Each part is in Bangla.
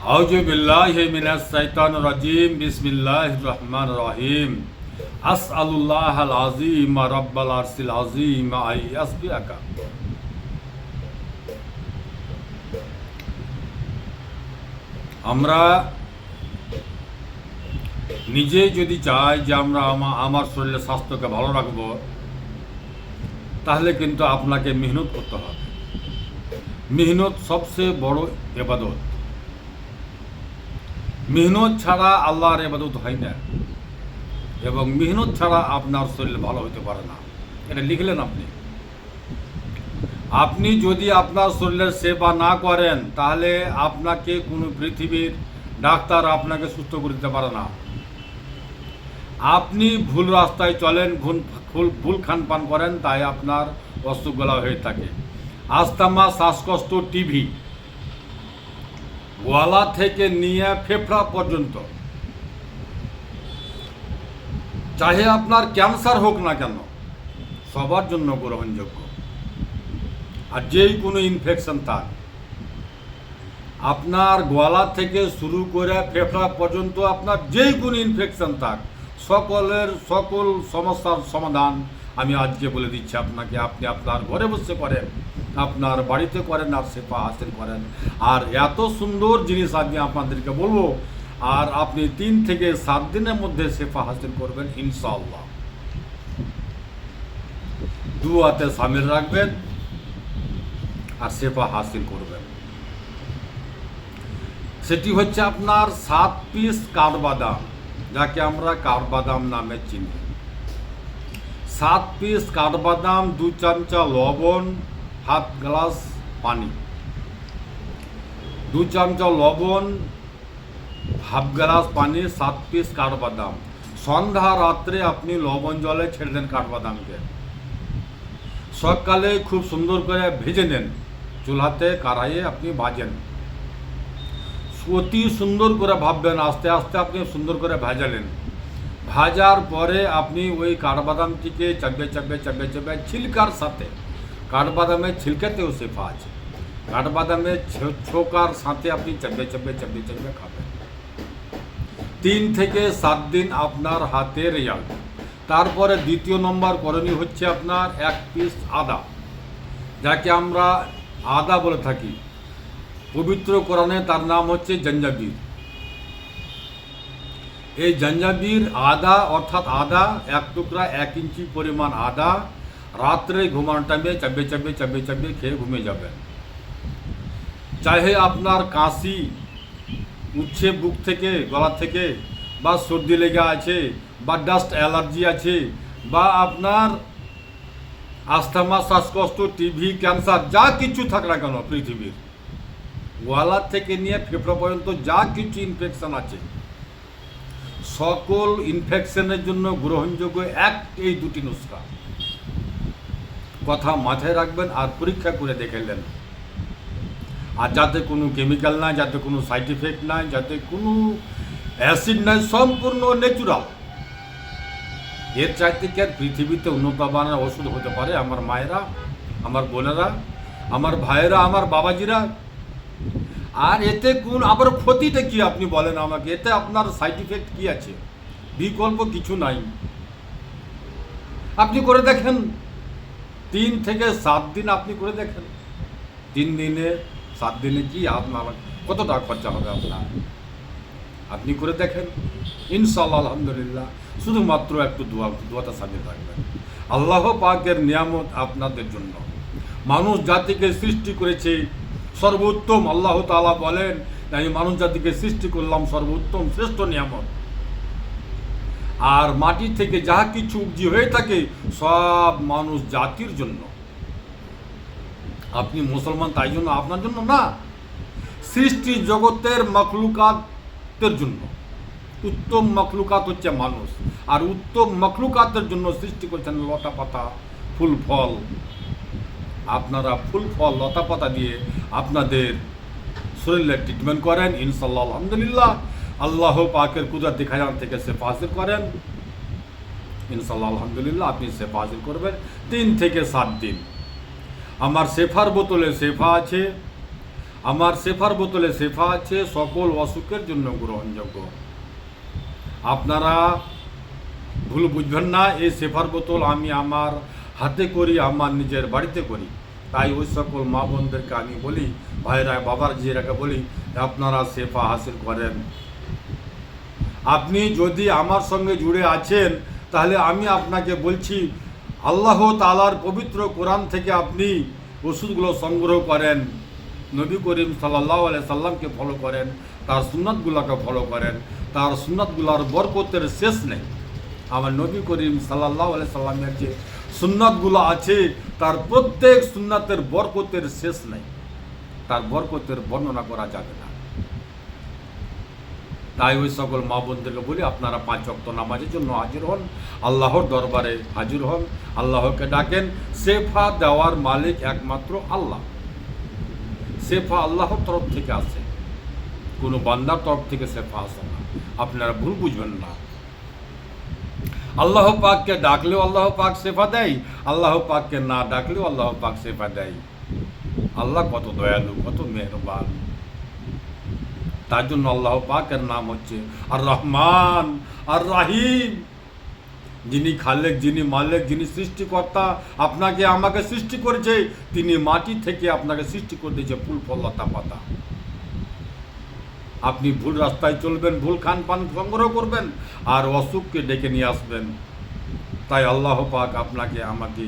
আউযু বিল্লাহি মিনাশ শাইতানির রাজিম বিসমিল্লাহির রহমানির রহিম আসআলুল্লাহাল আযীম রাব্বাল আরশিল আযীম আইয়াসবিয়াকা। আমরা নিজে যদি চাই যে আমরা আমার শরীরের স্বাস্থ্যকে ভালো রাখবো, তাহলে কিন্তু আপনাকে মেহনত করতে হবে। মেহনত সবচেয়ে বড় ইবাদত। মেহনত ছাড়া আল্লাহর ইবাদত হয় না, এবং মেহনত ছাড়া আপনার শরীর ভালো হতে পারে না। এটা লিখলেন আপনি যদি আপনার শরীরের সেবা না করেন, তাহলে আপনাকে কোনো পৃথিবীর ডাক্তার আপনাকে সুস্থ করে দিতে পারে না। আপনি ভুল রাস্তায় চলেন, ভুল খান পান করেন, তাই আপনার অসুখগুলো হয়ে থাকে। আস্তামা, শ্বাসকষ্ট, টিভি, গলা থেকে নিয়ে ফেফড়া পর্যন্ত, চাহে আপনার ক্যান্সার হোক না কেন, সবার জন্য গ্রহণযোগ্য। আর যেই কোনো ইনফেকশন থাক, আপনার গলা থেকে শুরু করে ফেফড়া পর্যন্ত আপনার যেই কোনো ইনফেকশন থাক, সকল সমস্যার সমাধান আমি আজকে বলে দিচ্ছি আপনাকে। আপনি আপনার ঘরে বসে করেন, আপনার বাড়িতে করেন, আর সেবা হাসিল করেন। আর এত সুন্দর জিনিস আমি আপনাদেরকে বলবো, আর আপনি 3 থেকে 7 দিনের মধ্যে সেবা হাসিল করবেন ইনশাআল্লাহ। দুয়াতে শামিল রাখবেন আর সেবা হাসিল করবেন। সেটি হচ্ছে আপনার 7 পিস কাঠবাদাম, যাকে আমরা কাঠবাদাম নামে চিনি। 7 পিস কাঠবাদাম, 2 চামচা লবণ, হাফ গ্লাস পানি। 2 চামচা লবণ, হাফ গ্লাস পানি, 7 পিস কাঠবাদাম। সন্ধ্যা রাত্রে আপনি লবণ জলে ছেড়ে দেন কাঠবাদামকে। সকালে খুব সুন্দর করে ভেজে নেন, চুলাতে কড়াইয়ে আপনি ভাজেন। অতি সুন্দর করে ভাববেন, আস্তে আস্তে আপনি সুন্দর করে ভাজালেন। ভাজার পরে আপনি ওই কাঠবাদামটিকে চাপবে ছিলকার সাথে, কাঠবাদামের ছিলকাতেও সেফা আছে, কাঠবাদামের ছোকার সাথে আপনি চাপবে খাবেন। 3 থেকে 7 দিন আপনার হাতে রেজাল্ট। তারপরে দ্বিতীয় নম্বর করণীয় হচ্ছে আপনার 1 পিস আদা, যাকে আমরা আদা বলে থাকি। পবিত্র কোরআনে তার নাম হচ্ছে জঞ্জাবির। এই জঞ্জাবির আদা, অর্থাৎ আদা 1 টুকরা, 1 ইঞ্চি পরিমাণ আদা, রাত্রে ঘুমানোর টাইমে চাবে খেয়ে ঘুমিয়ে যাবেন। চাহে আপনার কাশি উঠছে বুক থেকে, গলা থেকে, বা সর্দি লেগে আছে, বা ডাস্ট অ্যালার্জি আছে, বা আপনার আস্থামা, শ্বাসকষ্ট, টিভি, ক্যান্সার, যা কিছু থাক না কেন পৃথিবীর, গলা থেকে নিয়ে ফেফড়া পর্যন্ত যা কিছু ইনফেকশন আছে, সকল ইনফেকশনের জন্য গ্রহণযোগ্য এই 2টি নুস্খা। কথা মাথায় রাখবেন আর পরীক্ষা করে দেখেলেন। আর যাতে কোনো কেমিক্যাল নাই, যাতে কোনো সাইড ইফেক্ট নাই, যাতে কোনো অ্যাসিড নাই, সম্পূর্ণ ন্যাচুরাল। এর চাইতে কি আর পৃথিবীতে উন্নত মানের ওষুধ হতে পারে? আমার মায়েরা, আমার বোনেরা, আমার ভাইয়েরা, আমার বাবাজিরা। আর এতে কোন আবার ক্ষতিটা কি আপনি বলেন আমাকে? এতে আপনার সাইড ইফেক্ট কি আছে? বিকল্প কিছু নাই। আপনি করে দেখেন, 3 থেকে 7 দিন আপনি করে দেখেন। 3 দিনে 7 দিনে কি আপনার কত টাকা খরচা হবে আপনার? আপনি করে দেখেন ইনশাআল্লাহ, আলহামদুলিল্লাহ। শুধুমাত্র একটু দোয়াতে শামিল রাখবেন। আল্লাহ পাকের নিয়ামত আপনাদের জন্য। মানুষ জাতিকে সৃষ্টি করেছে সর্বোত্তম। আল্লাহ তাআলা বলেন, আমি মানুষ জাতিকে সৃষ্টি করলাম সর্বোত্তম শ্রেষ্ঠ নিয়ামত। আর মাটি থেকে যা কিছু উপজি হয়ে থাকে, সব মানুষ জাতির জন্য। আপনি মুসলমান তাই জন্য, আপনার জন্য না, সৃষ্টি জগতের মখলুকাতের জন্য। উত্তম মখলুকাত হচ্ছে মানুষ, আর উত্তম মখলুকাতের জন্য সৃষ্টি করছেন লতা পাতা, ফুল ফল। আপনারা ফুল ফল, লতা পাতা দিয়ে আপনাদের শরীরে ট্রিটমেন্ট করেন ইনশাআল্লাহ, আলহামদুলিল্লাহ। আল্লাহ পাকের কুদরতি খাজান থেকে সেবা হাসিল করেন ইনশাআল্লাহ, আলহামদুলিল্লাহ। আপনি সেবা হাসিল করবেন 3 থেকে 7 দিন। আমার সেফার বোতলে সেফা আছে, আমার শেফার বোতলে শেফা আছে, সকল অসুখের জন্য গ্রহণযোগ্য। আপনারা ভুল বুঝবেন না, এই শেফার বোতল আমি আমার হাতে করি, আমার নিজের বাড়িতে করি। তাই ওই সকল মা বোনদেরকে আমি বলি, ভাইরা বাবার জিরাকে বলি, আপনারা শেফা হাসিল করেন। আপনি যদি আমার সঙ্গে জুড়ে আছেন, তাহলে আমি আপনাকে বলছি, আল্লাহ তাআলার পবিত্র কোরআন থেকে আপনি ওষুধগুলো সংগ্রহ করেন, নবী করিম সাল্লাল্লাহু আলাইহি সাল্লামকে ফলো করেন, তার সুন্নাতগুলোকে ফলো করেন। তার সুন্নাতগুলোর বরকতের শেষ নেই। আমার নবী করিম সাল্লাল্লাহু আলাইহি সাল্লামের যে সুন্নাতগুলো আছে, তার প্রত্যেক সুন্নাতের বরকতের শেষ নেই। তার বরকতের বর্ণনা করা যাবে না। তাই ওই সকল মা বোনদেরকে বলি, আপনারা 5 ওয়াক্ত নামাজের জন্য হাজির হন, আল্লাহর দরবারে হাজির হন, আল্লাহকে ডাকেন। শেফা দেওয়ার মালিক একমাত্র আল্লাহ। শেফা আল্লাহর তরফ থেকে আসে, কোনো বান্দার তরফ থেকে শেফা আসে না। আপনারা ভুল বুঝবেন না। আল্লাহ পাককে ডাকলেও আল্লাহ পাক শেফা দেয়, আল্লাহ পাককে না ডাকলেও আল্লাহ পাক শেফা দেয়। আল্লাহ কত দয়ালু, কত মেহেরবান। তার জন্য আল্লাহ পাকের নাম হচ্ছে আর রহমান আর রাহিম। যিনি খালেক, যিনি মালিক, যিনি সৃষ্টিকর্তা, আপনাকে আমাকে সৃষ্টি করেছে। তিনি মাটি থেকে আপনাকে সৃষ্টি করে দিয়েছে ফুল ফল লতা পাতা। আপনি ভুল রাস্তায় চলবেন, ভুল খান পান সংগ্রহ করবেন, আর অসুখকে ডেকে নিয়ে আসবেন। তাই আল্লাহ পাক আপনাকে আমাকে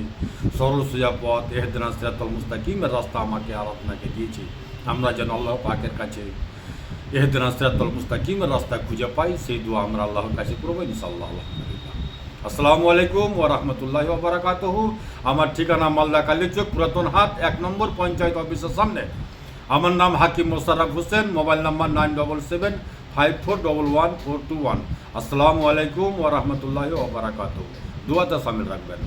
সরল সোজা পথ, ইহদিনাস সিরাতাল মুস্তাকিমের রাস্তা আমাকে আর আপনাকে দিয়েছে। আমরা যেন আল্লাহ পাকের কাছে ইহদিনাস সিরাতাল মুস্তাকিমের রাস্তা খুঁজে পাই, সেই দোয়া আমরা আল্লাহর কাছে করবো ইনশাআল্লাহ। আসসালামু আলাইকুম ওয়া রাহমাতুল্লাহি ওয়া বারাকাতুহু। আমার ঠিকানা মালদা কালীচক, পুরাতন হাট, 1 নম্বর পঞ্চায়েত অফিসের সামনে। আমার নাম হাকিম মোশাররফ হোসেন, মোবাইল নাম্বার 9775411421। আসসালামু আলাইকুম ওয়া রাহমাতুল্লাহি ওয়া বারাকাতুহু। দুআতে শামিল রাখবেন।